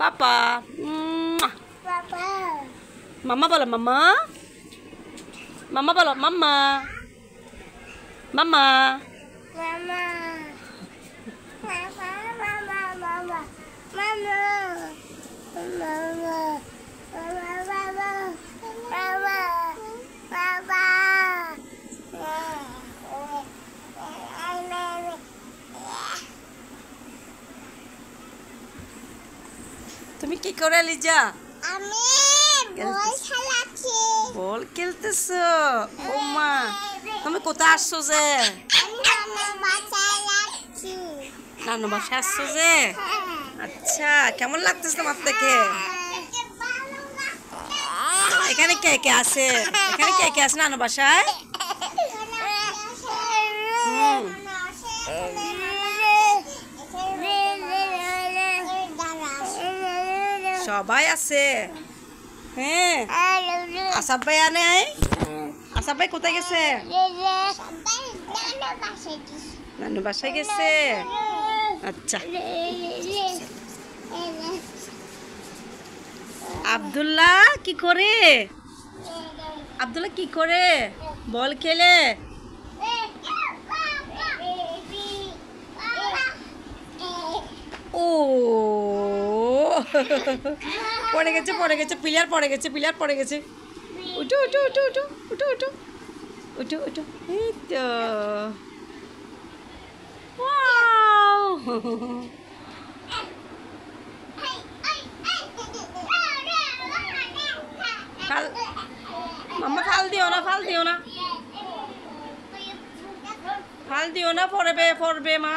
পাপা মাম্মা বলো মাম্মা মাম্মা বলো মাম্মা মাম্মা তুমি কি করে লিজা? আমি বল খেলাচ্ছি। বল খেলতেছো? ও মা, তুমি কোথায় আসছো যে? আমি নানু বাসায় যাচ্ছি। নানু বাসায় আসছো যে? আচ্ছা, কেমন লাগতেছে তোমার থেকে? এখানে কে কে আছে? এখানে কে কে আছে নানু বাসায়? সবাই আছে। হ্যাঁ, আসাব ভাই আনে? আসাব ভাই কোথায় গেছে? নানু বাসায় গেছে। আচ্ছা, আব্দুল্লাহ কি করে? আব্দুল্লাহ কি করে বল খেলে? ও পড়ে গেছে প্লেয়ার পড়ে গেছে উঠো উঠো উঠো উঠো উঠো উঠো উঠো উঠো এই তো ওয়াও মাম্মা ফাল দিও না পড়বে মা।